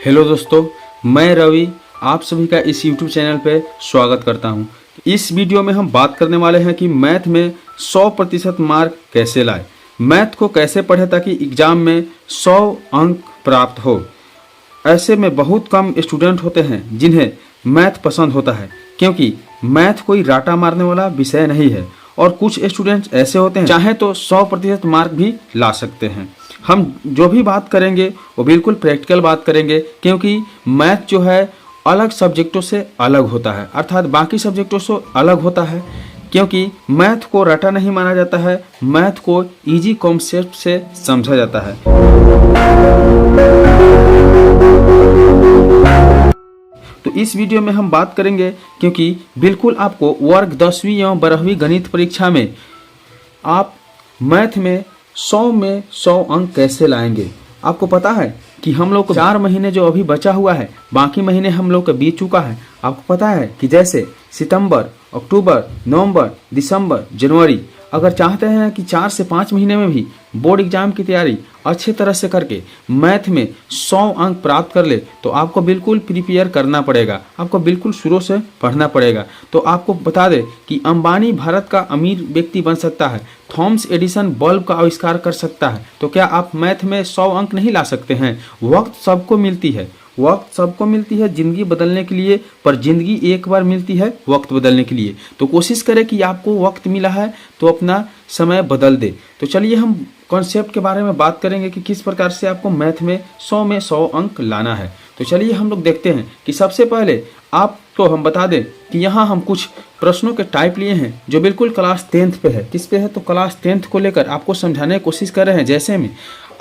Hello दोस्तों, मैं रवि आप सभी का इस YouTube चैनल पे स्वागत करता हूं। इस वीडियो में हम बात करने वाले हैं कि मैथ में 100% मार्क कैसे लाए, मैथ को कैसे पढ़े ताकि एग्ज़ाम में 100 अंक प्राप्त हो। ऐसे में बहुत कम स्टूडेंट होते हैं जिन्हें मैथ पसंद होता है, क्योंकि मैथ कोई राटा मारने वाला विषय नहीं है। और कुछ स्टूडेंट्स ऐसे होते हैं चाहे तो 100% मार्क भी ला सकते हैं। हम जो भी बात करेंगे वो बिल्कुल प्रैक्टिकल बात करेंगे, क्योंकि मैथ जो है अलग सब्जेक्टों से अलग होता है, अर्थात बाकी सब्जेक्टों से अलग होता है, क्योंकि मैथ को रटा नहीं माना जाता है, मैथ को इजी कॉन्सेप्ट से समझा जाता है। तो इस वीडियो में हम बात करेंगे, क्योंकि बिल्कुल आपको वर्ग 10वीं एवं 12वीं गणित परीक्षा में आप मैथ में 100 में 100 अंक कैसे लाएंगे। आपको पता है कि हम लोग को 4 महीने जो अभी बचा हुआ है, बाकी महीने हम लोग का बीत चुका है। आपको पता है कि जैसे सितंबर, अक्टूबर, नवंबर, दिसंबर, जनवरी, अगर चाहते हैं कि 4 से 5 महीने में भी बोर्ड एग्जाम की तैयारी अच्छे तरह से करके मैथ में 100 अंक प्राप्त कर ले, तो आपको बिल्कुल प्रिपेयर करना पड़ेगा, आपको बिल्कुल शुरू से पढ़ना पड़ेगा। तो आपको बता दें कि अंबानी भारत का अमीर व्यक्ति बन सकता है, थॉमस एडिसन बल्ब का आविष्कार कर सकता है, तो क्या आप मैथ में 100 अंक नहीं ला सकते हैं? वक्त सबको मिलती है, वक्त सबको मिलती है ज़िंदगी बदलने के लिए, पर ज़िंदगी एक बार मिलती है वक्त बदलने के लिए। तो कोशिश करें कि आपको वक्त मिला है तो अपना समय बदल दे। तो चलिए हम कॉन्सेप्ट के बारे में बात करेंगे कि किस प्रकार से आपको मैथ में 100 अंक लाना है। तो चलिए हम लोग देखते हैं कि सबसे पहले आपको हम बता दें कि यहाँ हम कुछ प्रश्नों के टाइप लिए हैं जो बिल्कुल क्लास 10th पे है। किस पे है? तो क्लास 10th को लेकर आपको समझाने की कोशिश कर रहे हैं। जैसे में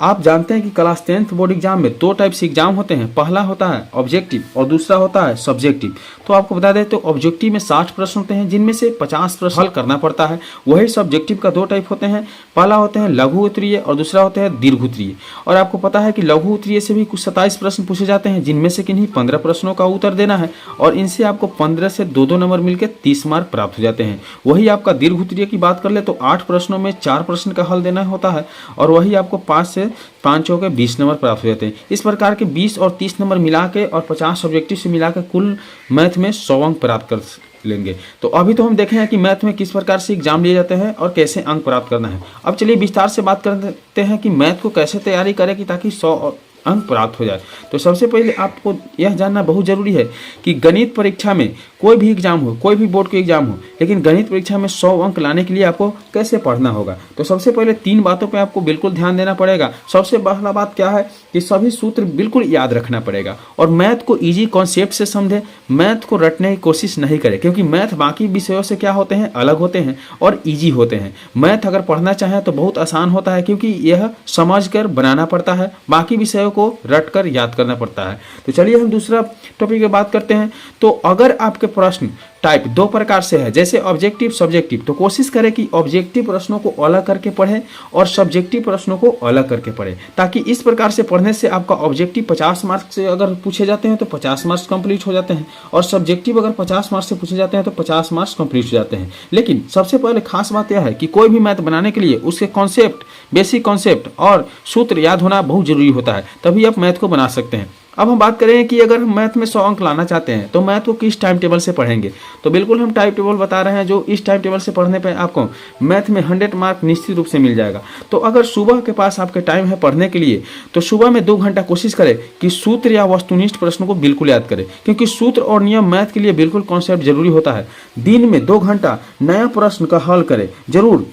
आप जानते हैं कि क्लास 10th बोर्ड एग्जाम में 2 टाइप से एग्जाम होते हैं, पहला होता है ऑब्जेक्टिव और दूसरा होता है सब्जेक्टिव। तो आपको बता दें तो ऑब्जेक्टिव में 60 प्रश्न होते हैं, जिनमें से 50 प्रश्न हल करना पड़ता है। वही सब्जेक्टिव का 2 टाइप होते हैं, पहला होते हैं लघु उत्तरीय और दूसरा होता है दीर्घ उत्तरीय। और आपको पता है कि लघु उत्तरीय से भी कुछ 27 प्रश्न पूछे जाते हैं, जिनमें से किन्हीं 15 प्रश्नों का उत्तर देना है, और इनसे आपको 15 से 2-2 नंबर मिलकर 30 मार्क प्राप्त हो जाते हैं। वही आपका दीर्घ उत्तरीय की बात कर ले तो 8 प्रश्नों में 4 प्रश्न का हल देना होता है, और वही आपको 5 से 5 होकर 20 नंबर प्राप्त हो जाते हैं। इस प्रकार के 20 और 30 नंबर मिला के और 50 ऑब्जेक्टिव से मिला के कुल मैथ में 100 अंक प्राप्त कर लेंगे। तो अभी तो हम देखे हैं कि मैथ में किस प्रकार से एग्जाम लिए जाते हैं और कैसे अंक प्राप्त करना है। अब चलिए विस्तार से बात करते हैं कि मैथ को कैसे तैयारी करें कि ताकि 100 अंक प्राप्त हो जाए। तो सबसे पहले आपको यह जानना बहुत जरूरी है कि गणित परीक्षा में कोई भी एग्जाम हो, कोई भी बोर्ड के एग्जाम हो, लेकिन गणित परीक्षा में 100 अंक लाने के लिए आपको कैसे पढ़ना होगा। तो सबसे पहले 3 बातों पे आपको बिल्कुल ध्यान देना पड़ेगा। सबसे पहला बात क्या है कि सभी सूत्र बिल्कुल याद रखना पड़ेगा, और मैथ को ईजी कॉन्सेप्ट से समझे, मैथ को रटने की कोशिश नहीं करें, क्योंकि मैथ बाकी विषयों से क्या होते हैं, अलग होते हैं और ईजी होते हैं। मैथ अगर पढ़ना चाहें तो बहुत आसान होता है, क्योंकि यह समझ कर बनाना पड़ता है, बाकी विषयों को रट कर याद करना पड़ता है। तो चलिए हम दूसरा टॉपिक की बात करते हैं। तो अगर आपके प्रश्न टाइप 2 प्रकार से है, जैसे ऑब्जेक्टिव सब्जेक्टिव, तो कोशिश करें कि ऑब्जेक्टिव प्रश्नों को अलग करके पढ़ें और सब्जेक्टिव प्रश्नों को अलग करके पढ़ें, ताकि इस प्रकार से पढ़ने से आपका ऑब्जेक्टिव 50 मार्क्स से अगर पूछे जाते हैं तो 50 मार्क्स कंप्लीट हो जाते हैं, और सब्जेक्टिव अगर 50 मार्क्स से पूछे जाते हैं तो 50 मार्क्स कंप्लीट हो जाते हैं। लेकिन सबसे पहले खास बात यह है कि कोई भी मैथ बनाने के लिए उसके कॉन्सेप्ट, बेसिक कॉन्सेप्ट और सूत्र याद होना बहुत जरूरी होता है, तभी आप मैथ को बना सकते हैं। अब हम बात करें कि अगर हम मैथ में 100 अंक लाना चाहते हैं तो मैथ को किस टाइम टेबल से पढ़ेंगे। तो बिल्कुल हम टाइम टेबल बता रहे हैं, जो इस टाइम टेबल से पढ़ने पे आपको मैथ में 100 मार्क निश्चित रूप से मिल जाएगा। तो अगर सुबह के पास आपके टाइम है पढ़ने के लिए, तो सुबह में 2 घंटा कोशिश करें कि सूत्र या वस्तुनिष्ठ प्रश्नों को बिल्कुल याद करें, क्योंकि सूत्र और नियम मैथ के लिए बिल्कुल कॉन्सेप्ट जरूरी होता है। दिन में 2 घंटा नया प्रश्न का हल करें जरूर,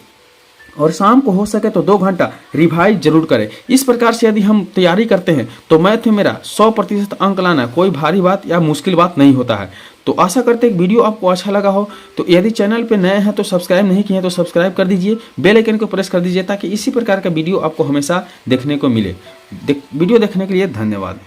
और शाम को हो सके तो 2 घंटा रिवाइज जरूर करें। इस प्रकार से यदि हम तैयारी करते हैं तो मैथ में मेरा 100% अंक लाना कोई भारी बात या मुश्किल बात नहीं होता है। तो आशा करते हैं वीडियो आपको अच्छा लगा हो। तो यदि चैनल पे नए हैं तो सब्सक्राइब नहीं किए हैं तो सब्सक्राइब कर दीजिए, बेल आइकन को प्रेस कर दीजिए, ताकि इसी प्रकार का वीडियो आपको हमेशा देखने को मिले। वीडियो देखने के लिए धन्यवाद।